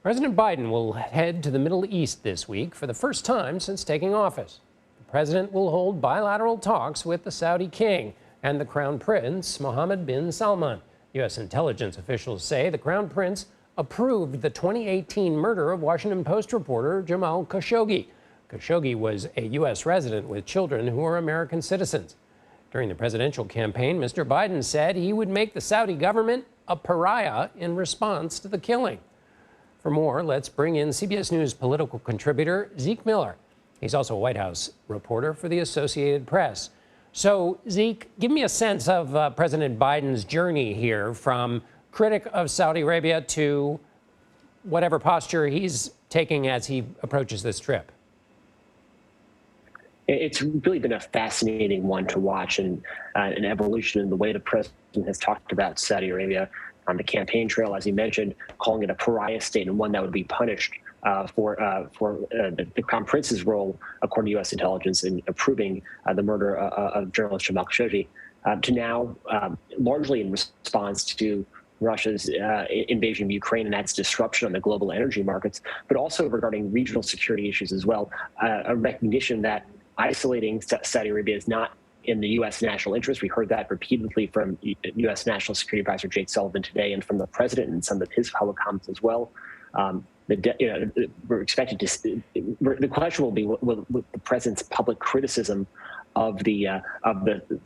President Biden will head to the Middle East this week for the first time since taking office. The president will hold bilateral talks with the Saudi king and the Crown Prince, Mohammed bin Salman. U.S. intelligence officials say the Crown Prince approved the 2018 murder of Washington Post reporter Jamal Khashoggi. Khashoggi was a U.S. resident with children who are American citizens. During the presidential campaign, Mr. Biden said he would make the Saudi government a pariah in response to the killing. For more, let's bring in CBS News political contributor Zeke Miller. He's also a White House reporter for the Associated Press. So, Zeke, give me a sense of President Biden's journey here from critic of Saudi Arabia to whatever posture he's taking as he approaches this trip. It's really been a fascinating one to watch, and an evolution in the way the president has talked about Saudi Arabia on the campaign trail, as he mentioned, calling it a pariah state and one that would be punished for the Crown Prince's role, according to U.S. intelligence, in approving the murder of journalist Jamal Khashoggi, to now largely in response to Russia's invasion of Ukraine and that's disruption on the global energy markets, but also regarding regional security issues as well, a recognition that isolating Saudi Arabia is not in the U.S. national interest. We heard that repeatedly from U.S. National Security Advisor Jake Sullivan today, and from the president and some of his public comments as well. We're expected to. The question will be: will the president's public criticism of the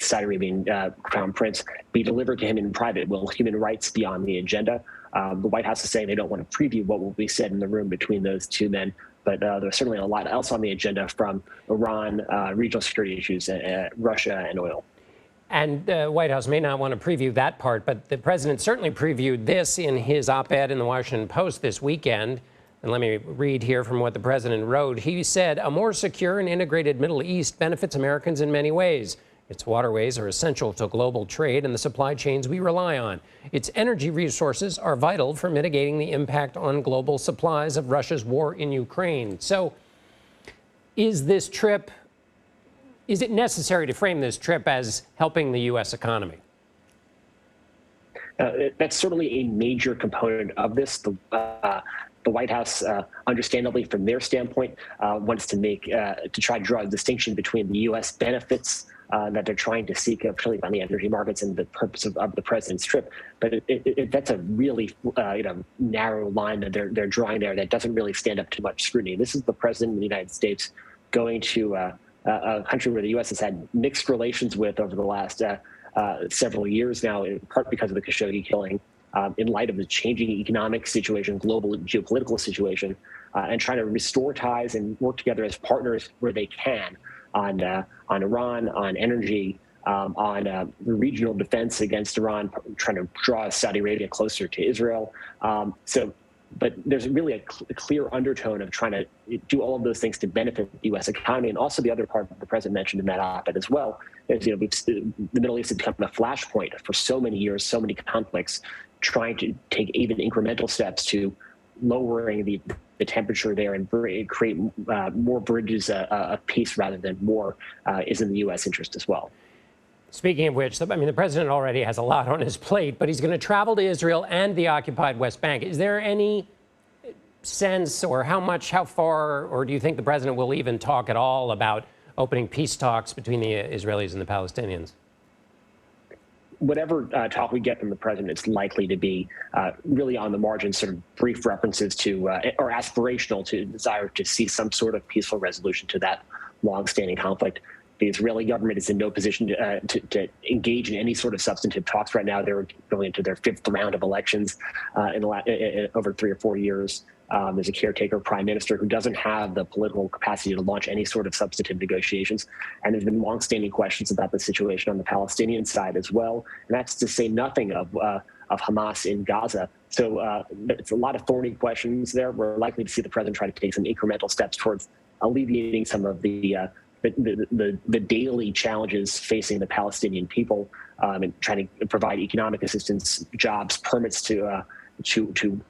Saudi Arabian Crown Prince be delivered to him in private? Will human rights be on the agenda? The White House is saying they don't want to preview what will be said in the room between those two men. But there's certainly a lot else on the agenda, from Iran, regional security issues, Russia, and oil. And the White House may not want to preview that part, but the president certainly previewed this in his op-ed in the Washington Post this weekend. And let me read here from what the president wrote. He said, "A more secure and integrated Middle East benefits Americans in many ways. Its waterways are essential to global trade and the supply chains we rely on. Its energy resources are vital for mitigating the impact on global supplies of Russia's war in Ukraine." So is it necessary to frame this trip as helping the U.S. economy? That's certainly a major component of this. The White House, understandably from their standpoint, wants to try to draw a distinction between the U.S. benefits that they're trying to seek, particularly on the energy markets, and the purpose of the president's trip. But that's a really narrow line that they're drawing there that doesn't really stand up to much scrutiny. This is the president of the United States going to a country where the U.S. has had mixed relations with over the last several years now, in part because of the Khashoggi killing, in light of the changing economic situation, global geopolitical situation, and trying to restore ties and work together as partners where they can on Iran, on energy, on regional defense against Iran, trying to draw Saudi Arabia closer to Israel. But there's really a clear undertone of trying to do all of those things to benefit the U.S. economy. And also the other part that the president mentioned in that op-ed as well is, the Middle East has become a flashpoint for so many years, so many conflicts, trying to take even incremental steps to lowering the temperature there and create more bridges of peace rather than war is in the U.S. interest as well. Speaking of which, I mean, the president already has a lot on his plate, but he's going to travel to Israel and the occupied West Bank. Is there any sense, or how far, or do you think the president will even talk at all about opening peace talks between the Israelis and the Palestinians? Whatever talk we get from the president, it's likely to be really on the margins, sort of brief references to, or aspirational to, desire to see some sort of peaceful resolution to that longstanding conflict. The Israeli government is in no position to engage in any sort of substantive talks right now. They're going into their fifth round of elections in over 3 or 4 years. There's a caretaker prime minister who doesn't have the political capacity to launch any sort of substantive negotiations. And there's been longstanding questions about the situation on the Palestinian side as well. And that's to say nothing of Hamas in Gaza. So it's a lot of thorny questions there. We're likely to see the president try to take some incremental steps towards alleviating some of the daily challenges facing the Palestinian people, and trying to provide economic assistance, jobs, permits to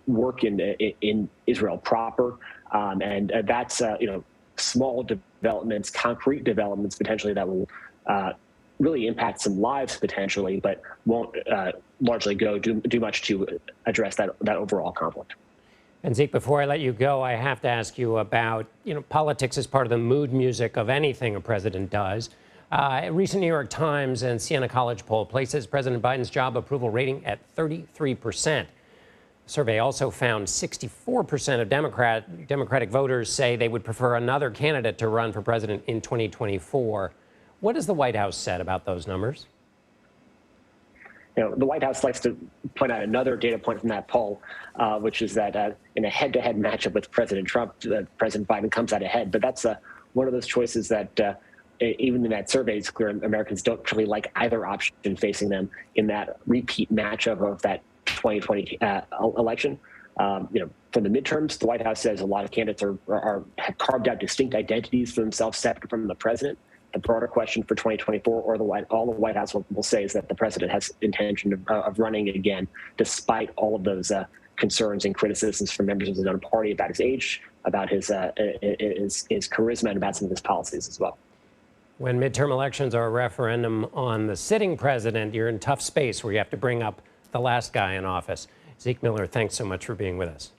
work in Israel proper, and that's small developments, concrete developments potentially that will really impact some lives potentially, but won't largely do much to address that overall conflict. And Zeke, before I let you go, I have to ask you about, politics is part of the mood music of anything a president does. A recent New York Times and Siena College poll places President Biden's job approval rating at 33%. The survey also found 64% of Democratic voters say they would prefer another candidate to run for president in 2024. What has the White House said about those numbers? The White House likes to point out another data point from that poll, which is that in a head-to-head matchup with President Trump, President Biden comes out ahead. But that's one of those choices that even in that survey, it's clear Americans don't really like either option facing them in that repeat matchup of that 2020 election. From the midterms, the White House says a lot of candidates have carved out distinct identities for themselves separate from the president. The broader question for 2024, or all the White House will say, is that the president has intention of running again, despite all of those concerns and criticisms from members of his own party about his age, about his charisma, and about some of his policies as well. When midterm elections are a referendum on the sitting president, you're in tough space where you have to bring up the last guy in office. Zeke Miller, thanks so much for being with us.